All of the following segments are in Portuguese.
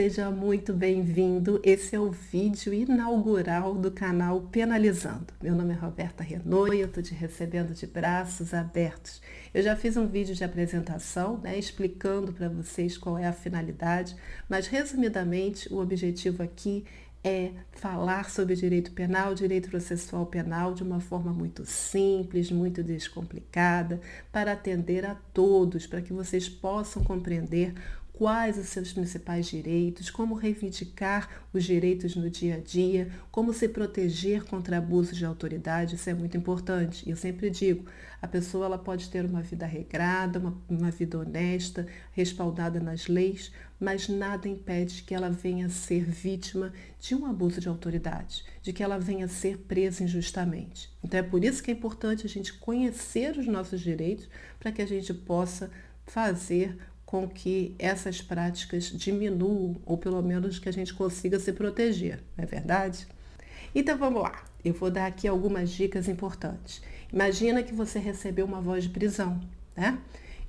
seja muito bem-vindo. Esse é o vídeo inaugural do canal Penalizando. Meu nome é Roberta Renault e eu estou te recebendo de braços abertos. Eu já fiz um vídeo de apresentação, explicando para vocês qual é a finalidade, mas resumidamente o objetivo aqui é falar sobre direito penal, direito processual penal de uma forma muito simples, muito descomplicada, para atender a todos, para que vocês possam compreender quais os seus principais direitos, como reivindicar os direitos no dia a dia, como se proteger contra abusos de autoridade. Isso é muito importante. E eu sempre digo, a pessoa ela pode ter uma vida regrada, uma vida honesta, respaldada nas leis, mas nada impede que ela venha a ser vítima de um abuso de autoridade, de que ela venha a ser presa injustamente. Então é por isso que é importante a gente conhecer os nossos direitos para que a gente possa fazer com que essas práticas diminuam, ou pelo menos que a gente consiga se proteger, não é verdade? Então vamos lá, eu vou dar aqui algumas dicas importantes. Imagina que você recebeu uma voz de prisão, né?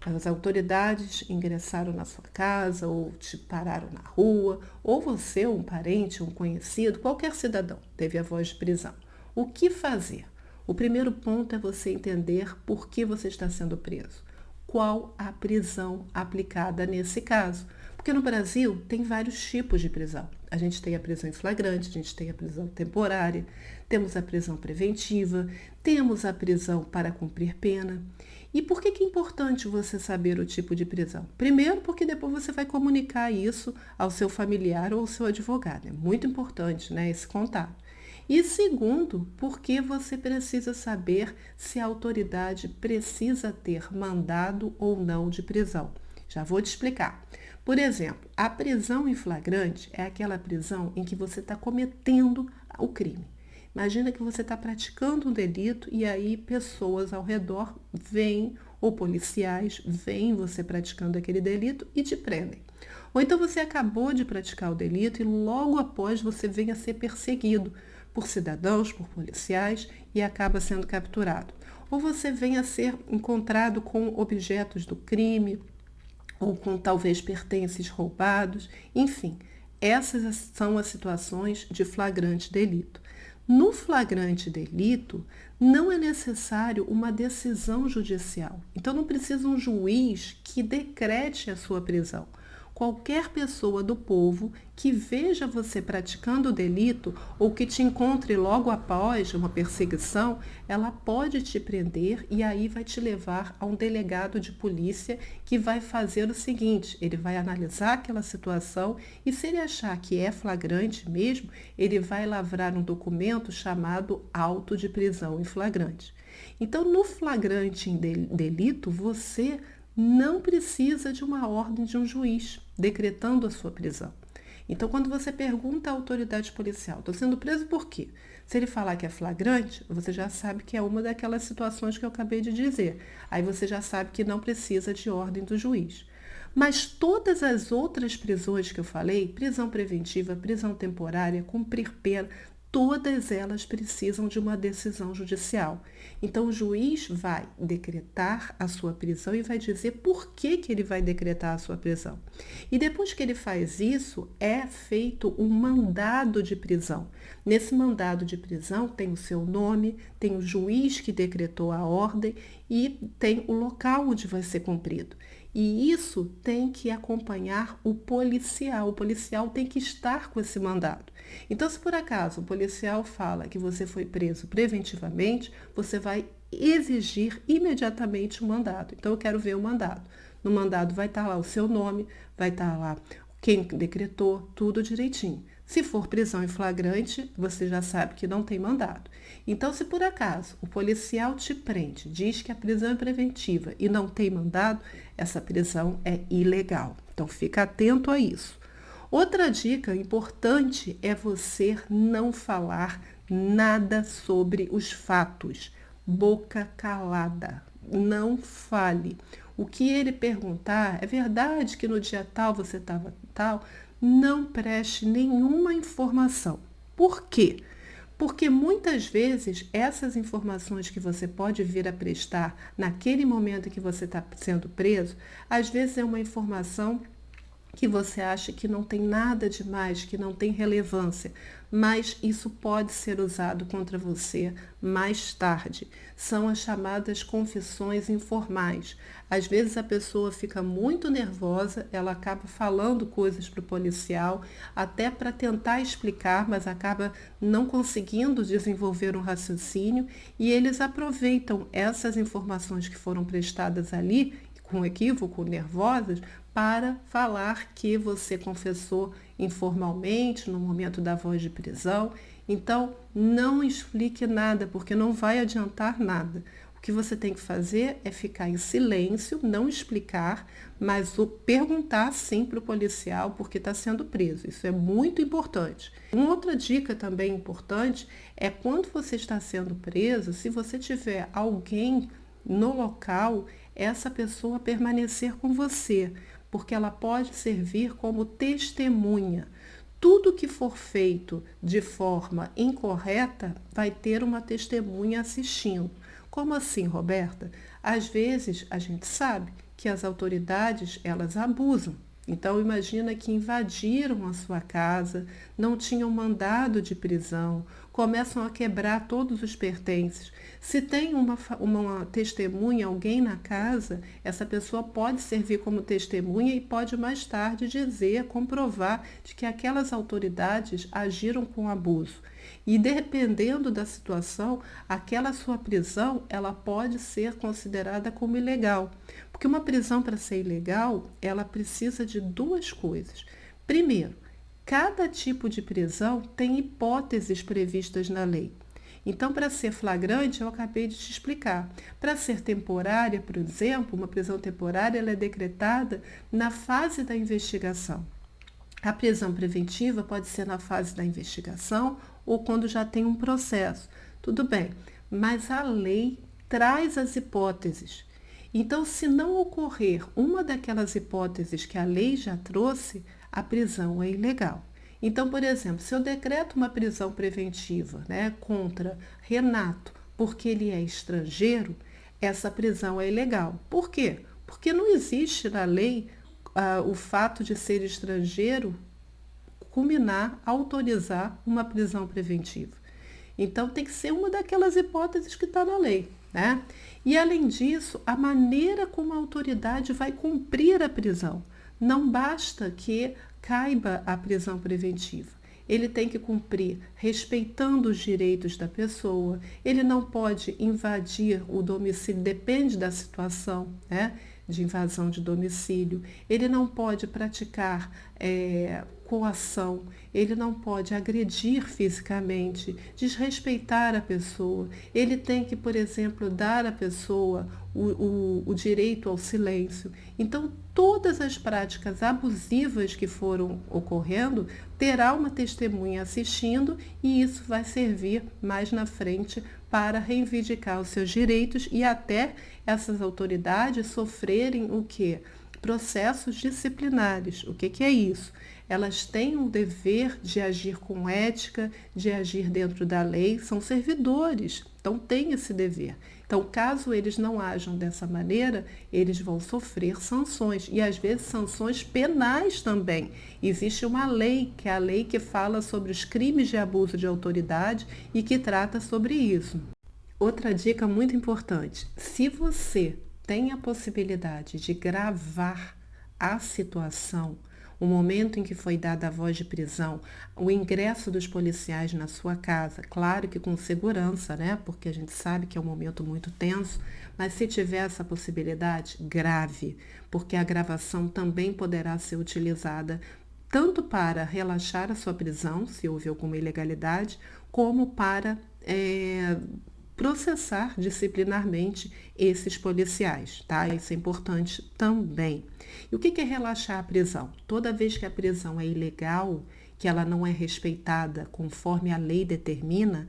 As autoridades ingressaram na sua casa, ou te pararam na rua, ou você, um parente, um conhecido, qualquer cidadão, teve a voz de prisão. O que fazer? O primeiro ponto é você entender por que você está sendo preso. Qual a prisão aplicada nesse caso? Porque no Brasil tem vários tipos de prisão. A gente tem a prisão em flagrante, a gente tem a prisão temporária, temos a prisão preventiva, temos a prisão para cumprir pena. E por que é importante você saber o tipo de prisão? Primeiro, porque depois você vai comunicar isso ao seu familiar ou ao seu advogado. É muito importante, esse contato. E segundo, porque você precisa saber se a autoridade precisa ter mandado ou não de prisão. Já vou te explicar. Por exemplo, a prisão em flagrante é aquela prisão em que você está cometendo o crime. Imagina que você está praticando um delito e aí pessoas ao redor vêm, ou policiais veem você praticando aquele delito e te prendem. Ou então você acabou de praticar o delito e logo após você vem a ser perseguido por cidadãos, por policiais e acaba sendo capturado. Ou você vem a ser encontrado com objetos do crime ou com talvez pertences roubados, enfim, essas são as situações de flagrante delito. No flagrante delito, não é necessário uma decisão judicial. Então, não precisa um juiz que decrete a sua prisão. Qualquer pessoa do povo que veja você praticando o delito ou que te encontre logo após uma perseguição, ela pode te prender e aí vai te levar a um delegado de polícia que vai fazer o seguinte, ele vai analisar aquela situação e se ele achar que é flagrante mesmo, ele vai lavrar um documento chamado auto de prisão em flagrante. Então, no flagrante em delito, você não precisa de uma ordem de um juiz decretando a sua prisão. Então, quando você pergunta à autoridade policial, estou sendo preso por quê? Se ele falar que é flagrante, você já sabe que é uma daquelas situações que eu acabei de dizer. Aí você já sabe que não precisa de ordem do juiz. Mas todas as outras prisões que eu falei, prisão preventiva, prisão temporária, cumprir pena, todas elas precisam de uma decisão judicial. Então, o juiz vai decretar a sua prisão e vai dizer por que ele vai decretar a sua prisão. E depois que ele faz isso, é feito um mandado de prisão. Nesse mandado de prisão tem o seu nome, tem o juiz que decretou a ordem e tem o local onde vai ser cumprido. E isso tem que acompanhar o policial. O policial tem que estar com esse mandado. Então, se por acaso o policial fala que você foi preso preventivamente, você vai exigir imediatamente o mandado. Então, eu quero ver o mandado. No mandado vai estar lá o seu nome, vai estar lá quem decretou, tudo direitinho. Se for prisão em flagrante, você já sabe que não tem mandado. Então, se por acaso o policial te prende, diz que a prisão é preventiva e não tem mandado, essa prisão é ilegal. Então, fica atento a isso. Outra dica importante é você não falar nada sobre os fatos. Boca calada. Não fale. O que ele perguntar, é verdade que no dia tal você estava tal? Não preste nenhuma informação. Por quê? Porque muitas vezes essas informações que você pode vir a prestar naquele momento em que você está sendo preso, às vezes é uma informação que você acha que não tem nada demais, que não tem relevância, mas isso pode ser usado contra você mais tarde. São as chamadas confissões informais. Às vezes a pessoa fica muito nervosa, ela acaba falando coisas para o policial, até para tentar explicar, mas acaba não conseguindo desenvolver um raciocínio, e eles aproveitam essas informações que foram prestadas ali com equívoco, nervosas, para falar que você confessou informalmente no momento da voz de prisão. Então, não explique nada, porque não vai adiantar nada. O que você tem que fazer é ficar em silêncio, não explicar, mas perguntar sim para o policial porque está sendo preso. Isso é muito importante. Uma outra dica também importante é quando você está sendo preso, se você tiver alguém no local, essa pessoa permanecer com você, porque ela pode servir como testemunha. Tudo que for feito de forma incorreta vai ter uma testemunha assistindo. Como assim, Roberta? Às vezes a gente sabe que as autoridades elas abusam. Então imagina que invadiram a sua casa, não tinham mandado de prisão, começam a quebrar todos os pertences. Se tem uma testemunha, alguém na casa, essa pessoa pode servir como testemunha e pode mais tarde dizer, comprovar de que aquelas autoridades agiram com abuso. E dependendo da situação, aquela sua prisão, ela pode ser considerada como ilegal. Porque uma prisão, para ser ilegal, ela precisa de duas coisas. Primeiro, cada tipo de prisão tem hipóteses previstas na lei. Então, para ser flagrante, eu acabei de te explicar. Para ser temporária, por exemplo, uma prisão temporária, ela é decretada na fase da investigação. A prisão preventiva pode ser na fase da investigação ou quando já tem um processo. Tudo bem, mas a lei traz as hipóteses. Então, se não ocorrer uma daquelas hipóteses que a lei já trouxe, a prisão é ilegal. Então, por exemplo, se eu decreto uma prisão preventiva, contra Renato, porque ele é estrangeiro, essa prisão é ilegal. Por quê? Porque não existe na lei o fato de ser estrangeiro autorizar uma prisão preventiva. Então, tem que ser uma daquelas hipóteses que está na lei. E, além disso, a maneira como a autoridade vai cumprir a prisão. Não basta que caiba a prisão preventiva. Ele tem que cumprir respeitando os direitos da pessoa. Ele não pode invadir o domicílio, depende da situação, de invasão de domicílio. Ele não pode praticar coação, ele não pode agredir fisicamente, desrespeitar a pessoa. Ele tem que, por exemplo, dar à pessoa o direito ao silêncio. Então, todas as práticas abusivas que foram ocorrendo, terá uma testemunha assistindo e isso vai servir mais na frente para reivindicar os seus direitos e até essas autoridades sofrerem o quê? Processos disciplinares. O que é isso? Elas têm o dever de agir com ética, de agir dentro da lei, são servidores, então têm esse dever. Então, caso eles não ajam dessa maneira, eles vão sofrer sanções, e às vezes sanções penais também. Existe uma lei, que é a lei que fala sobre os crimes de abuso de autoridade e que trata sobre isso. Outra dica muito importante, se você tem a possibilidade de gravar a situação, o momento em que foi dada a voz de prisão, o ingresso dos policiais na sua casa, claro que com segurança, porque a gente sabe que é um momento muito tenso, mas se tiver essa possibilidade, grave, porque a gravação também poderá ser utilizada tanto para relaxar a sua prisão, se houve alguma ilegalidade, como para processar disciplinarmente esses policiais, tá? Isso é importante também. E o que é relaxar a prisão? Toda vez que a prisão é ilegal, que ela não é respeitada conforme a lei determina,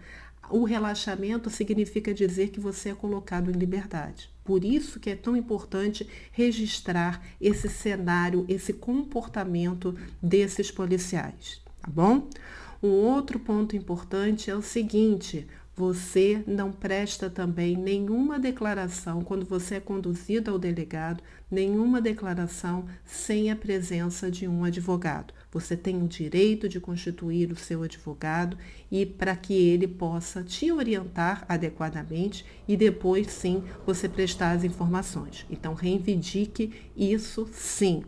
o relaxamento significa dizer que você é colocado em liberdade. Por isso que é tão importante registrar esse cenário, esse comportamento desses policiais, tá bom? Um outro ponto importante é o seguinte, Você não presta também nenhuma declaração, quando você é conduzido ao delegado, nenhuma declaração sem a presença de um advogado. Você tem o direito de constituir o seu advogado e para que ele possa te orientar adequadamente e depois sim você prestar as informações. Então reivindique isso sim.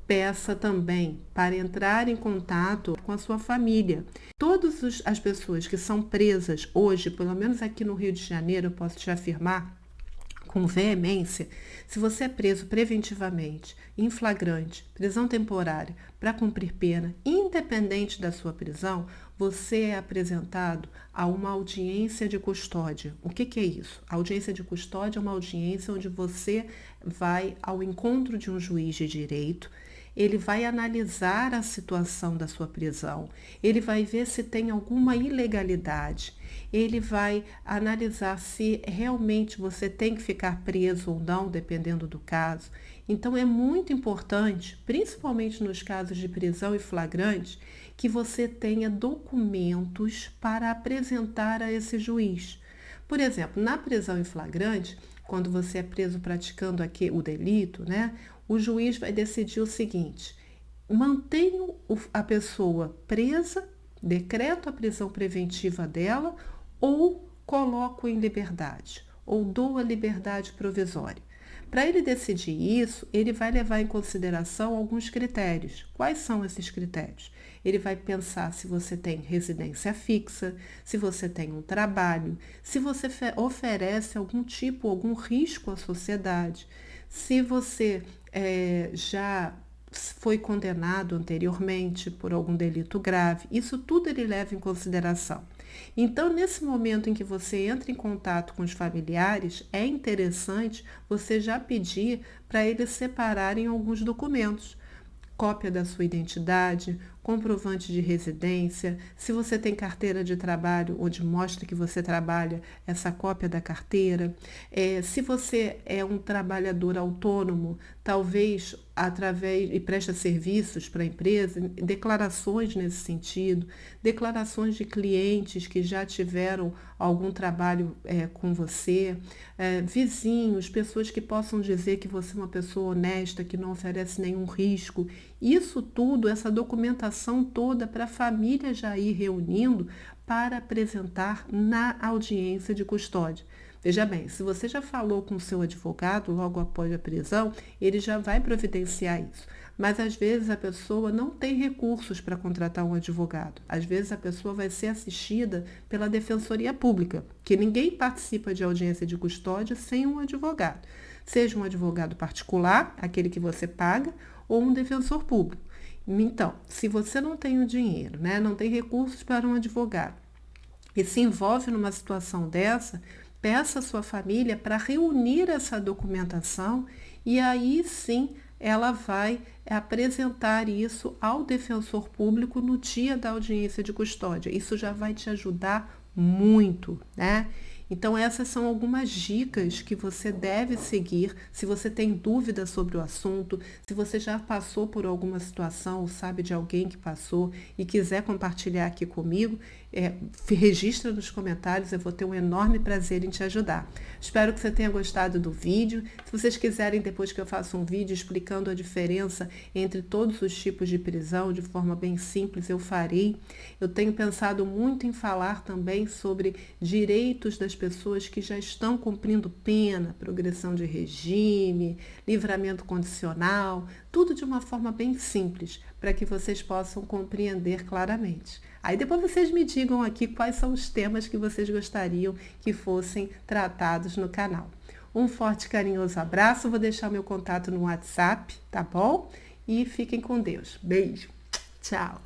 Peça também para entrar em contato com a sua família. Todas as pessoas que são presas hoje, pelo menos aqui no Rio de Janeiro, eu posso te afirmar com veemência, se você é preso preventivamente, em flagrante, prisão temporária, para cumprir pena, independente da sua prisão, você é apresentado a uma audiência de custódia. O que é isso? A audiência de custódia é uma audiência onde você vai ao encontro de um juiz de direito. Ele vai analisar a situação da sua prisão, ele vai ver se tem alguma ilegalidade, ele vai analisar se realmente você tem que ficar preso ou não, dependendo do caso. Então é muito importante, principalmente nos casos de prisão em flagrante, que você tenha documentos para apresentar a esse juiz. Por exemplo, na prisão em flagrante, quando você é preso praticando aqui o delito, né? O juiz vai decidir o seguinte: mantenho a pessoa presa, decreto a prisão preventiva dela ou coloco em liberdade, ou dou a liberdade provisória. Para ele decidir isso, ele vai levar em consideração alguns critérios. Quais são esses critérios? Ele vai pensar se você tem residência fixa, se você tem um trabalho, se você oferece algum risco à sociedade, se você já foi condenado anteriormente por algum delito grave. Isso tudo ele leva em consideração. Então, nesse momento em que você entra em contato com os familiares, é interessante você já pedir para eles separarem alguns documentos. Cópia da sua identidade, comprovante de residência, se você tem carteira de trabalho onde mostra que você trabalha, essa cópia da carteira. Se você é um trabalhador autônomo, talvez através e presta serviços para a empresa, declarações nesse sentido, declarações de clientes que já tiveram algum trabalho com você, vizinhos, pessoas que possam dizer que você é uma pessoa honesta, que não oferece nenhum risco. Isso tudo, essa documentação toda para a família já ir reunindo para apresentar na audiência de custódia. Veja bem, se você já falou com o seu advogado logo após a prisão, ele já vai providenciar isso. Mas às vezes a pessoa não tem recursos para contratar um advogado. Às vezes a pessoa vai ser assistida pela Defensoria Pública, que ninguém participa de audiência de custódia sem um advogado. Seja um advogado particular, aquele que você paga, ou um defensor público. Então, se você não tem o dinheiro, né, não tem recursos para um advogado e se envolve numa situação dessa, peça à sua família para reunir essa documentação e aí sim ela vai apresentar isso ao defensor público no dia da audiência de custódia. Isso já vai te ajudar muito, né? Então, essas são algumas dicas que você deve seguir se você tem dúvidas sobre o assunto, se você já passou por alguma situação ou sabe de alguém que passou e quiser compartilhar aqui comigo, registra nos comentários, eu vou ter um enorme prazer em te ajudar. Espero que você tenha gostado do vídeo. Se vocês quiserem, depois que eu faça um vídeo explicando a diferença entre todos os tipos de prisão, de forma bem simples, eu farei. Eu tenho pensado muito em falar também sobre direitos das pessoas que já estão cumprindo pena, progressão de regime, livramento condicional, tudo de uma forma bem simples, para que vocês possam compreender claramente. Aí depois vocês me digam aqui quais são os temas que vocês gostariam que fossem tratados no canal. Um forte e carinhoso abraço, vou deixar meu contato no WhatsApp, tá bom? E fiquem com Deus. Beijo. Tchau.